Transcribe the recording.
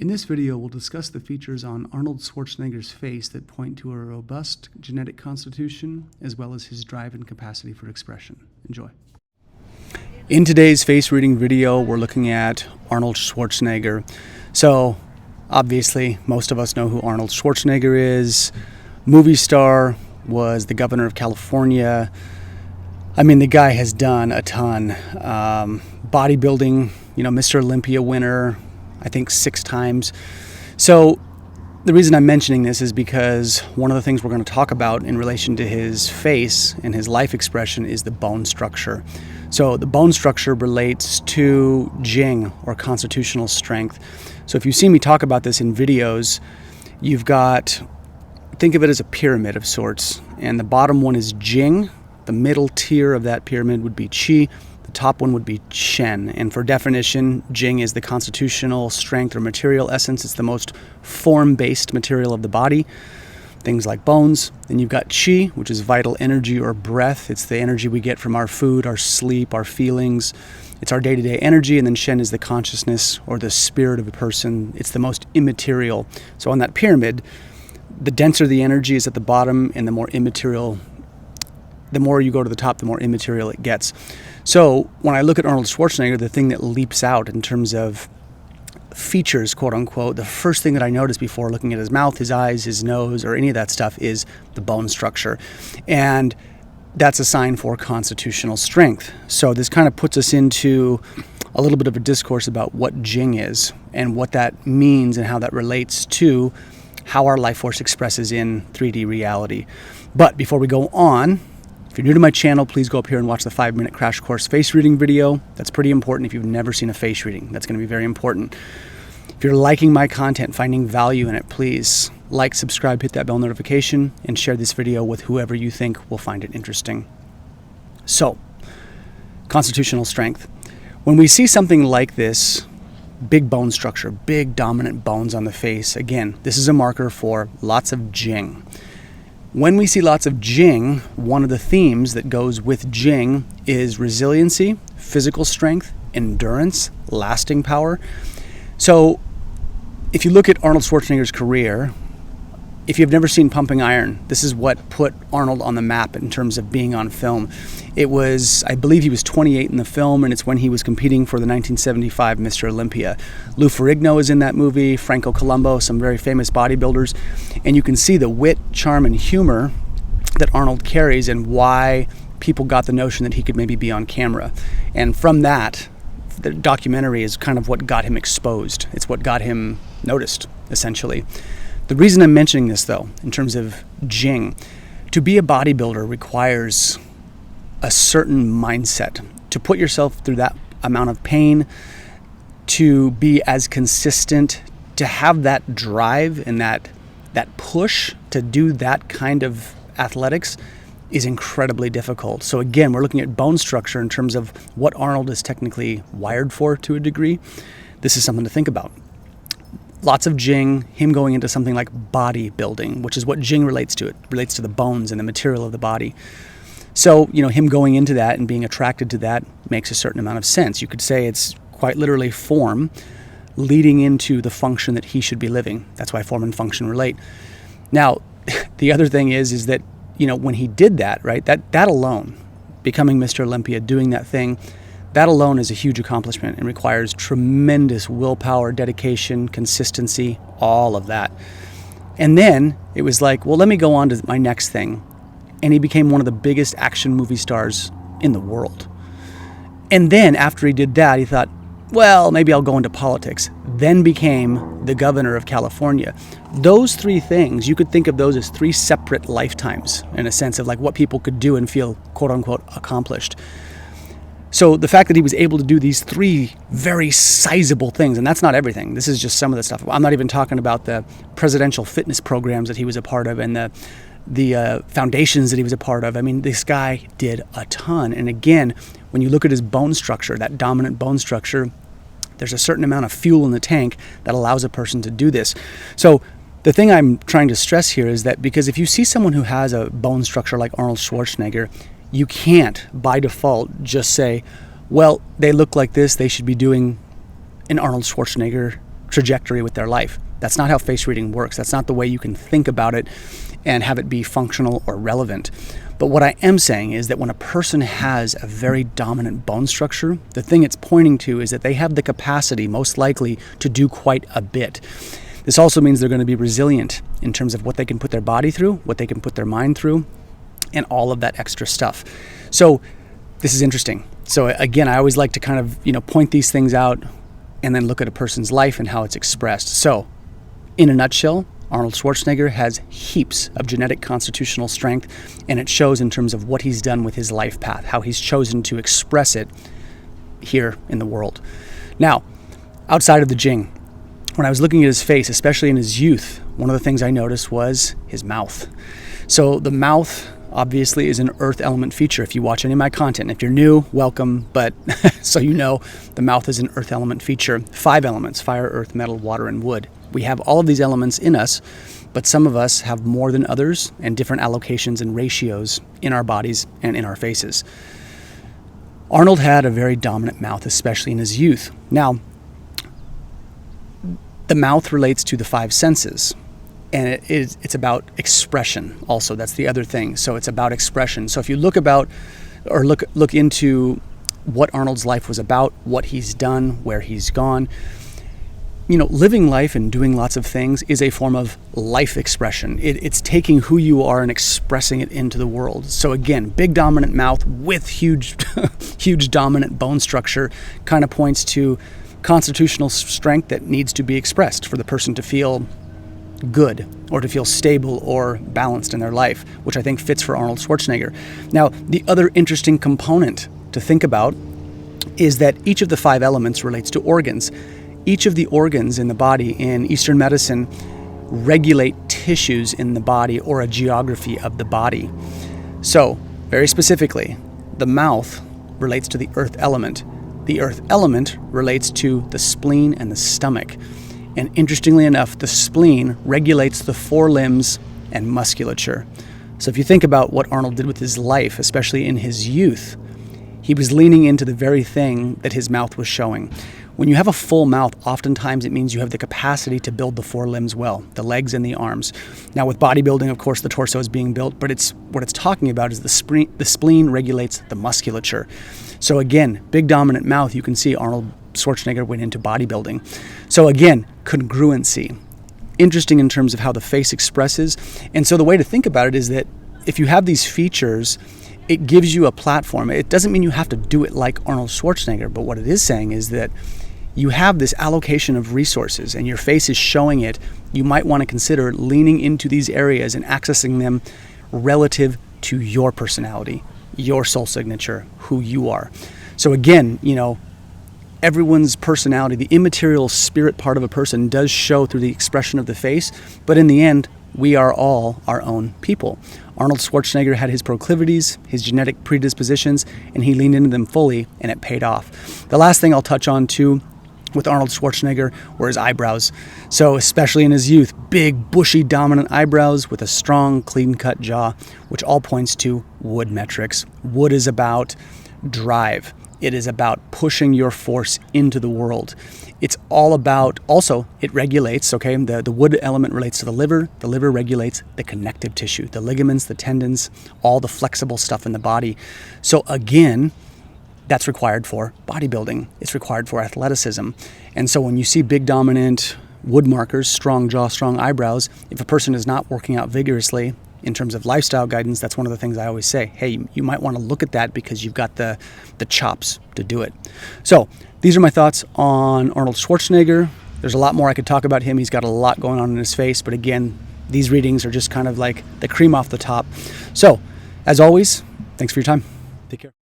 In this video, we'll discuss the features on Arnold Schwarzenegger's face that point to a robust genetic constitution, as well as his drive and capacity for expression. Enjoy. In today's face reading video, we're looking at Arnold Schwarzenegger. So, obviously, most of us know who Arnold Schwarzenegger is. Movie star, was the governor of California. I mean, the guy has done a ton. Bodybuilding, Mr. Olympia winner, I think 6 times. So the reason I'm mentioning this is because one of the things we're going to talk about in relation to his face and his life expression is the bone structure. So the bone structure relates to Jing, or constitutional strength. So if you see me talk about this in videos, you've got, think of it as a pyramid of sorts, and the bottom one is Jing. The middle tier of that pyramid would be Qi. The top one would be Shen. And for definition, Jing is the constitutional strength or material essence. It's the most form-based material of the body, things like bones. Then you've got Qi, which is vital energy or breath. It's the energy we get from our food, our sleep, our feelings. It's our day-to-day energy. And then Shen is the consciousness or the spirit of a person. It's the most immaterial. So on that pyramid, the denser the energy is at the bottom, and the more immaterial, the more you go to the top, the more immaterial it gets. So when I look at Arnold Schwarzenegger, the thing that leaps out in terms of features, quote unquote, the first thing that I notice before looking at his mouth, his eyes, his nose, or any of that stuff is the bone structure. And that's a sign for constitutional strength. So this kind of puts us into a little bit of a discourse about what Jing is and what that means and how that relates to how our life force expresses in 3D reality. But before we go on, if you're new to my channel, please go up here and watch the 5-minute crash course face reading video. That's pretty important if you've never seen a face reading. That's going to be very important. If you're liking my content, finding value in it, please like, subscribe, hit that bell notification, and share this video with whoever you think will find it interesting. So, constitutional strength. When we see something like this, big bone structure, big dominant bones on the face, again, this is a marker for lots of Jing. When we see lots of Jing, one of the themes that goes with Jing is resiliency, physical strength, endurance, lasting power. So if you look at Arnold Schwarzenegger's career, if you've never seen Pumping Iron, this is what put Arnold on the map in terms of being on film. It was, I believe he was 28 in the film, and it's when he was competing for the 1975 Mr. Olympia. Lou Ferrigno is in that movie, Franco Columbu, some very famous bodybuilders, and you can see the wit, charm, and humor that Arnold carries and why people got the notion that he could maybe be on camera. And from that, the documentary is kind of what got him exposed. It's what got him noticed, essentially. The reason I'm mentioning this, though, in terms of Jing, to be a bodybuilder requires a certain mindset. To put yourself through that amount of pain, to be as consistent, to have that drive and that push to do that kind of athletics is incredibly difficult. So again, we're looking at bone structure in terms of what Arnold is technically wired for to a degree. This is something to think about. Lots of Jing, him going into something like bodybuilding, which is what Jing relates to. It relates to the bones and the material of the body. So, him going into that and being attracted to that makes a certain amount of sense. You could say it's quite literally form leading into the function that he should be living. That's why form and function relate. Now, the other thing is that, when he did that, right, that alone, becoming Mr. Olympia, doing that thing, that alone is a huge accomplishment and requires tremendous willpower, dedication, consistency, all of that. And then it was like, well, let me go on to my next thing. And he became one of the biggest action movie stars in the world. And then after he did that, he thought, well, maybe I'll go into politics. Then became the governor of California. Those 3 things, you could think of those as 3 separate lifetimes in a sense of like what people could do and feel, quote unquote, accomplished. So the fact that he was able to do these 3 very sizable things, and that's not everything. This is just some of the stuff. I'm not even talking about the presidential fitness programs that he was a part of and the foundations that he was a part of. I mean, this guy did a ton. And again, when you look at his bone structure, that dominant bone structure, there's a certain amount of fuel in the tank that allows a person to do this. So the thing I'm trying to stress here is that because if you see someone who has a bone structure like Arnold Schwarzenegger, you can't, by default, just say, well, they look like this, they should be doing an Arnold Schwarzenegger trajectory with their life. That's not how face reading works. That's not the way you can think about it and have it be functional or relevant. But what I am saying is that when a person has a very dominant bone structure, the thing it's pointing to is that they have the capacity, most likely, to do quite a bit. This also means they're going to be resilient in terms of what they can put their body through, what they can put their mind through, and all of that extra stuff. So this is interesting. So again, I always like to kind of, point these things out and then look at a person's life and how it's expressed. So in a nutshell, Arnold Schwarzenegger has heaps of genetic constitutional strength, and it shows in terms of what he's done with his life path, how he's chosen to express it here in the world. Now, outside of the Jing, when I was looking at his face, especially in his youth, one of the things I noticed was his mouth. So the mouth obviously is an earth element feature. If you watch any of my content, if you're new, welcome, but so the mouth is an earth element feature. 5 elements: fire, earth, metal, water, and wood. We have all of these elements in us, but some of us have more than others and different allocations and ratios in our bodies and in our faces. Arnold had a very dominant mouth, especially in his youth. Now, the mouth relates to the 5 senses, and it's about expression also. That's the other thing. So it's about expression. So if you look into what Arnold's life was about, what he's done, where he's gone, living life and doing lots of things is a form of life expression. It's taking who you are and expressing it into the world. So again, big dominant mouth with huge dominant bone structure kind of points to constitutional strength that needs to be expressed for the person to feel good or to feel stable or balanced in their life, which I think fits for Arnold Schwarzenegger. Now, the other interesting component to think about is that each of the 5 elements relates to organs. Each of the organs in the body in Eastern medicine regulate tissues in the body or a geography of the body. So, very specifically, the mouth relates to the earth element. The earth element relates to the spleen and the stomach. And interestingly enough, the spleen regulates the forelimbs and musculature. So if you think about what Arnold did with his life, especially in his youth, he was leaning into the very thing that his mouth was showing. When you have a full mouth, oftentimes it means you have the capacity to build the forelimbs well, the legs and the arms. Now with bodybuilding, of course, the torso is being built, but what it's talking about is the spleen regulates the musculature. So again, big dominant mouth, you can see Arnold Schwarzenegger went into bodybuilding. So again, congruency. Interesting in terms of how the face expresses. And so the way to think about it is that if you have these features, it gives you a platform. It doesn't mean you have to do it like Arnold Schwarzenegger, but what it is saying is that you have this allocation of resources and your face is showing it. You might want to consider leaning into these areas and accessing them relative to your personality, your soul signature, who you are. So again, everyone's personality, the immaterial spirit part of a person does show through the expression of the face, but in the end, we are all our own people. Arnold Schwarzenegger had his proclivities, his genetic predispositions, and he leaned into them fully, and it paid off. The last thing I'll touch on too with Arnold Schwarzenegger were his eyebrows. So especially in his youth, big, bushy, dominant eyebrows with a strong, clean-cut jaw, which all points to wood metrics. Wood is about drive. It is about pushing your force into the world. It's all about, also, it regulates, the wood element relates to the liver. The liver regulates the connective tissue, the ligaments, the tendons, all the flexible stuff in the body. So again, that's required for bodybuilding. It's required for athleticism. And so when you see big dominant wood markers, strong jaw, strong eyebrows, if a person is not working out vigorously, in terms of lifestyle guidance, that's one of the things I always say. Hey, you might want to look at that because you've got the chops to do it. So these are my thoughts on Arnold Schwarzenegger. There's a lot more I could talk about him. He's got a lot going on in his face. But again, these readings are just kind of like the cream off the top. So as always, thanks for your time. Take care.